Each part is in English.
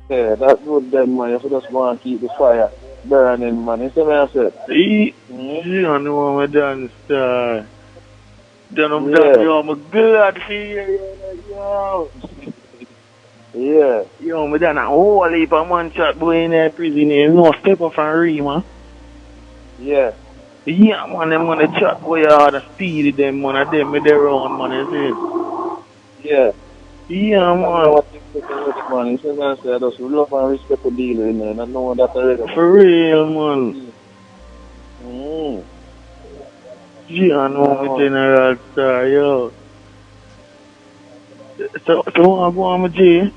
Yeah, that's good then, man. If you just want to keep the fire burning, man. You see what I said? You don't know what I'm done, star. Then I'm done, Yeah. yo, I'm glad to see you, yo. Yeah. Yo, I'm done a whole heap of man chat boy in that prison, you know, step up and read, man. Yeah. Yeah, man, them on the chat boy, all the speed them, man, of them with their own, man, you Yeah. see? Yeah, I know man. what things to do with it, man. You see what I said? I just love and respect the dealer in there. And I know that already, man. For real, man. Mm. Yeah, I know my general star, yo. So I'm going with G.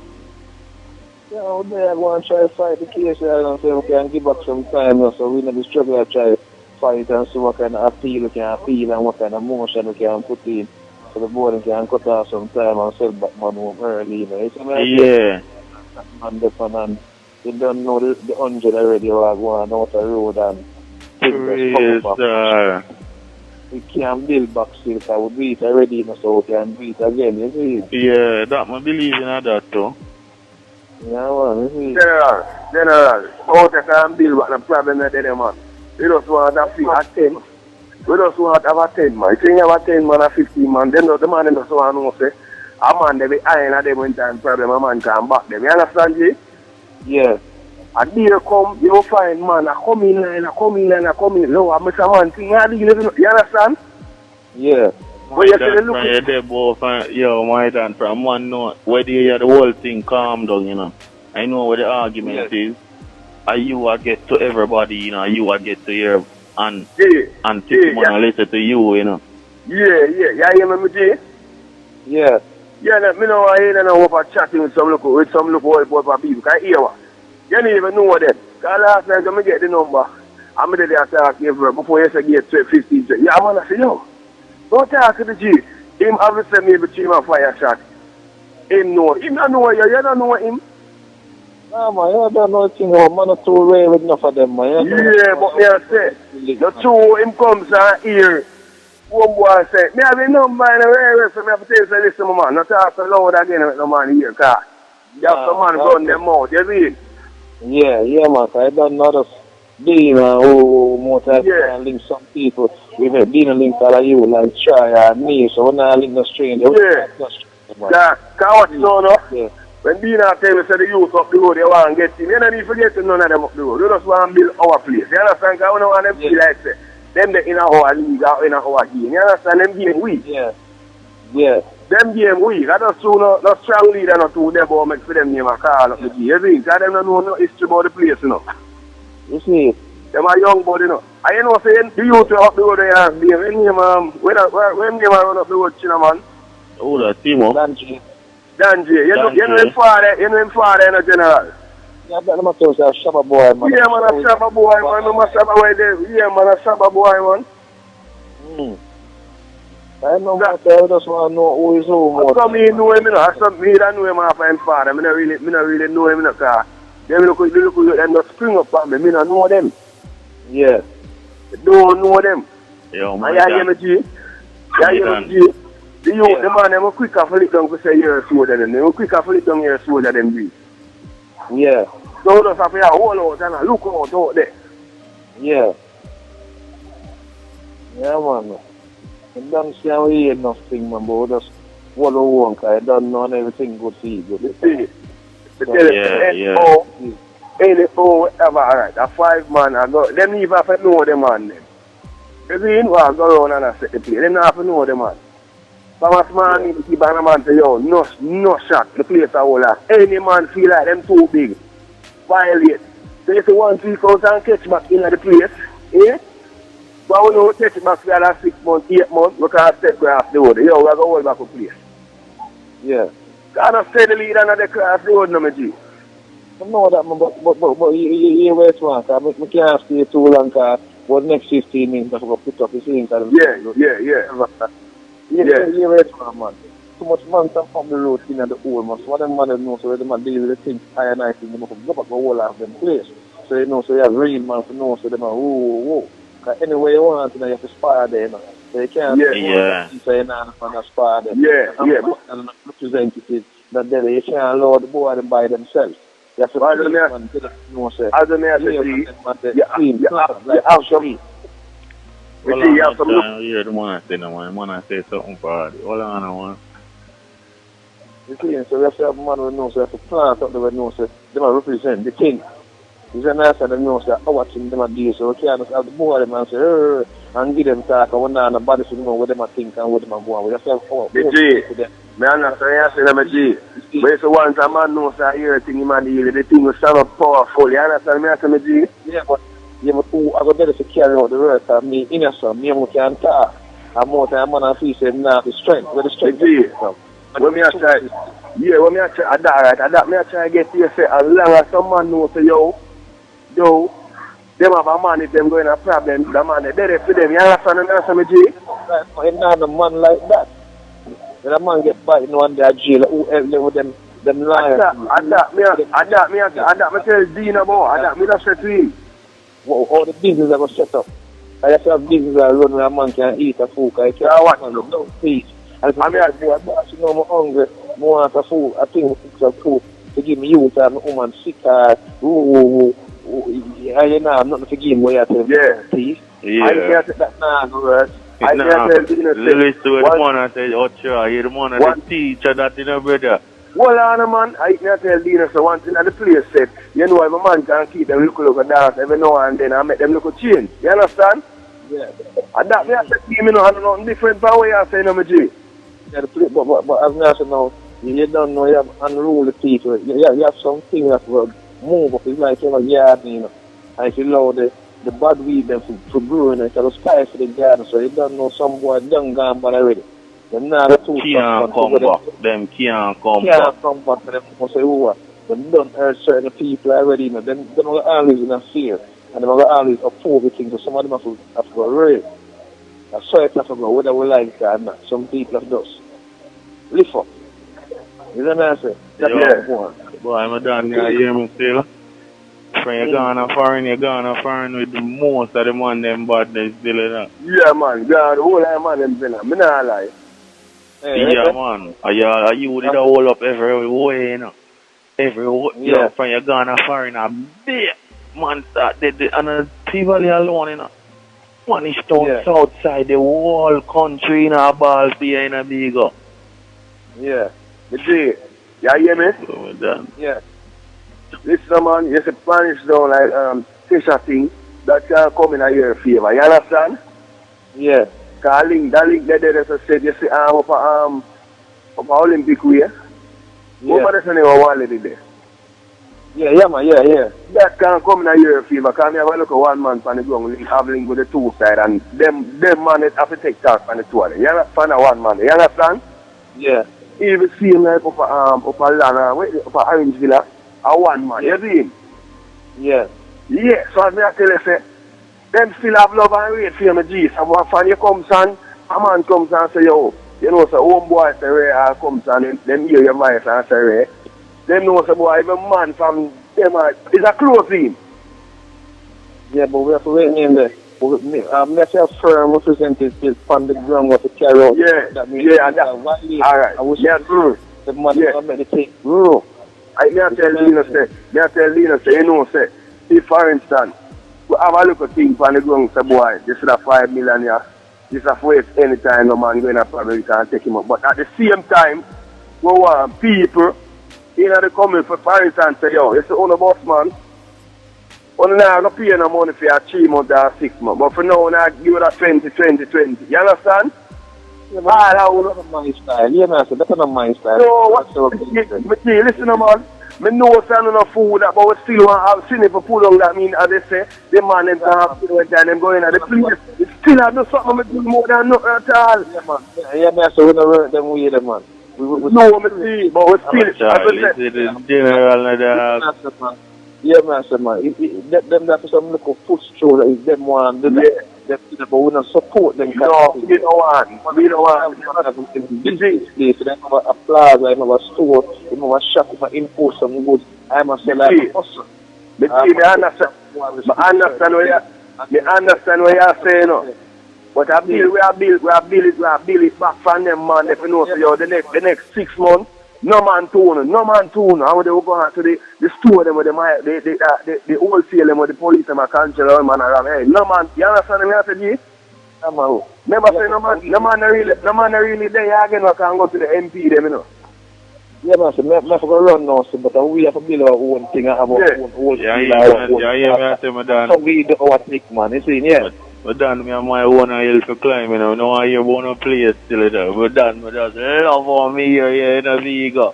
Yeah, out there, I want to try to fight the case here and say we can give back some time, you know, so we know the struggle to try to fight and see what kind of appeal we can appeal and what kind of motion we can put in so the board can cut off some time and sell back man home early, you know. You see what I mean? Yeah. And you don't know the 100 already who are going out the road and For real, sir. we can't build back still because we do it already, you know, so we can do it again, you see? Yeah, that man believe in that too. Yeah, man, you see? General, out there can build back the problem that they man. We just want to feel at 10. We just want to have a 10 man. If you have a 10 man or 15 man, then the man just want to know, say, a man they be iron at them when time problem, a man can back them. You understand, G? Yeah. And there come, you find man, a come in line, a come in line, a come in. No, I'm a man thing, you understand? Yeah. My dad from your debo from, yo, my dad from one note, where they hear the whole thing calm down, you know. I know what the argument is. And you will get to everybody, you know, you will get to hear and people want to listen to you, you know. Yeah, you hear me, G? Yeah. Yeah, me know I hear no over chatting with some local old boy people. Can you hear what? You don't even know them. Because last night I get the number. I'm there to talk to before you say get 12, 15. Yeah, I'm going to say, yo, don't talk to the G. Him obviously maybe 3 or 5 shot. Him know. Him don't know you. You don't know him. Nah, man, you don't know thing about man or two rare with enough of them, man. Yeah, but me I say, the two him comes and hear. One boy say, me have a number in the rare, so me have to tell you, listen, man, not talk so loud again with no man here, car. You have some man run them out, you see? Yeah, man, I don't know the being who more time can link some people. We've been a link all of you, like Try and me, so we're not link no stranger. Yeah. Because what you know, no? When Dina tell me, say the youth up the road, they want to get in. You don't need to forget to none of them up the road. You just want to build our place. You understand? Because we don't want them to feel like, say, them in our league or in our game. You understand? Them game weak. Yeah. Them game weak. I just do no strong leader not to them but make for them name and call up the game. You see? Because them don't know no history about the place, you know. You see? Them are young body, you know. And you know, saying the youth up the road, they have them. When name run up the road, Chinna, man? Oh, that's Timo. Danji, you know him father, in a general. Yeah, but I'm a Showah boy, man. Yeah, man, a Showah boy, man. I'm a Showah boy there. Yeah, man, a Showah boy, man. I know myself, I just want to know who is who. How come he know him, you know? I don't know him after him father. I don't really know him, you know, because them look them just spring up on me. I don't know them. Yeah. I don't know them. Yo, man. You hear me, G? The youth, the man, them quick off a little down to say you're a soldier than them. They quick off a little down you're a soldier than me. Yeah. So we just have to hold out and look out there. Yeah. Yeah, man. I don't see how he had nothing, man, but just hold on, because I don't know everything good for you. You see? Anything, whatever, alright. A 5 man, I go, them even have to know them man. Them. You see, I go around and I set the play. They don't have to know them man. From a small need to keep on a man say, yo, no shot, the place are all that. Any man feel like them too big, violate. So if you want 3,000 catch back in the place, but we don't catch it back for another 6 months, 8 months, we can't step across the road. Yo, we go hold back a place. Yeah. Can't not stay the lead under the cross the road, no, my G. I know that, man, but you wait one, because I can't stay too long, because for the next 15 minutes, I forgot to put up his link. Yeah, right, man. Too much man come from the road in the old man. So what them man know, so the man deal with the things high and nice thing, they must go back to all of them place. So you know, so you have real man to know, so they man, whoa. Because anyway you want, you know, you have to spar there, you know. So you can't so you're not going to spar them. Yeah. And representative that they can't allow the boy them by themselves. You have to I don't know. man, know, sir. I don't know. You have some. Hold on, you have some. Hear the man say no, man. Man say something for it. Hold on, no, man. You see, so we have to have a man who knows, we have to plant up the knows, they might represent the king. He's a nice and knows that our team them are deal, so we can't just have the boy them and say, and give them talk, and one and body to know what them are think and what them are going. We have to have our G. Man, I'm saying, G. But it's once a man knows that everything in man deal, the thing will stand up powerful. You understand me, I say, G? Yeah, but who I got better to carry out the work of me innocent, me who can talk. And more time man and feel say now the strength, where the strength is from. When me a try, when me a try, adapt, me a try to get to you, say, as long as some man knows, say, yo, them have a man, if them going a problem, the man, they're there for them, you understand me, G? It's not a man like that. When a man get biting one day at jail, who with them liars. Adapt, me tell Dean about, adapt, me just say to him. Well, all the business that was set up. I just have business that run where a man can eat a food, I can't watch man, don't feed. And if I mean, boss, you know, I'm hungry, more want a food, I think some food to give me youth and woman sick, I you know, I'm not to give him where I tell him. Yeah. I can't take that now, right? I can't tell Dina. Listen to the man and say, Otroy, you're the man and the teacher that in a brother. Well, on man, I can't tell Dina, so one thing at the place said, you know, if a man can keep them look dance every now and then and make them look change. You understand? Yeah. And that me I said, you know, I don't know different from what you say, no, my G. Yeah, but as I said now, you don't know, you have unruly people. You have some things that will move up. It's like you have a garden, you know. And if you allow the bad weed them for brewing, it will spice the garden. So you don't know some boy done gone bad already. Them now the two can't come back. Them can't come back. Can't come back to them. Say, oh, them don't hurt certain people already, you know. Them will always in a fear. And them will always oppose the things. So some of them have to go rape. I saw it have to go whether we like it or not. Some people have just lift up. You know what I'm saying? That's boy, I'm done. You hear me still? When you're gone foreign with the most of the man them bad they still in that. Yeah, man. God, the whole man them been. Me not lie. Yeah, man. You did a hold up every way, you know. You know, from you're gone foreign a bit. Man start and Tivoli alone, you know. Man is down south side the whole country in a ball here in a big up. Yeah. But G, you hear me? So done. Yeah. Listen, man, you see Spanish down like fisher thing that can come in your favor. You understand? Yeah. That link there, as I said, you see, up Olympic way. What is the name of one lady there? Yeah, man, yeah. That can come in your favor. Because I have a look at one man on the ground, have link with the two side, and them man have to take charge on the two of them. You understand? One man. You understand? Yeah. Even see him like up a land, up a Orange Villa, a one man. You see him? Yeah. Yeah, so as I tell you, say, them still have love and wait for me, G. So when you comes and a man comes and say, yo, you know, so homeboy say, Ray, comes and them hear your voice and say, Ray. Them know, so boy, even man from them, it's a close team. Yeah, but we have to wait in there. Let's have firm representatives on the ground what to carry out. Yeah, that means alright. I wish the money will meditate. I tell Lena, say, you know, say, if for instance, we have a look at things on the ground, say, boy, this is a 5 million here. This is a waste anytime no man going to probably can take him up. But at the same time, we want people in the coming for instance, say, yo, it's the owner boss man. Well, now I'm not paying no money for a 3 months or 6 months. But for now, I give it a 20. You understand? Yeah, but that's not my style. Yeah, man, that's not my style. No, listen, man. I know it's not enough food, but we still want to see if we pull on that. I mean, as they say, the man them can have to and them going at the place. It still have no something to do more than nothing at all. Yeah, man, so we don't work them way, man. No, I see, but we still, as I said, general, yeah, man, so man, them that for some little footstool is them one, but we don't support them. No, we don't want. We don't want. They have a plaza, they have a store, they have a shop, they have import some goods. I must say like a hustle. I understand what you're saying, no. But we build it back from them, man. If you know, so the next 6 months, No man tune. I would go on to the store them with the wholesale them with the police them a control man around. Hey, no man, you understand me? I said yes. Never say no man really there again. I can go to the MP them, you know. Yeah, man, so I have to run now, so, but we have to build our own thing and have our own wholesale. Yeah, I say, madam. So we do our thing, man. You see, yeah. But then me and my own hill to climb, you know. No, I hear one place still it. But then me just love on me here in a Vigo.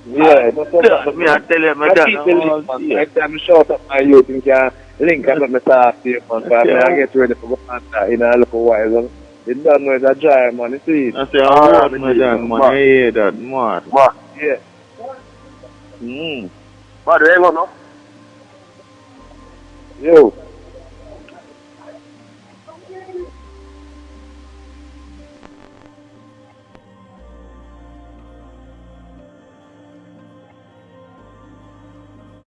Yeah, me I tell you, madam. Next time I shout up my youth and can link and let me talk to you, man. Because I get ready for that in a little while. It done with a dry, man. You see? I say, I'm madam, man. I hear that, man. Yeah. But hang on, no? Yo.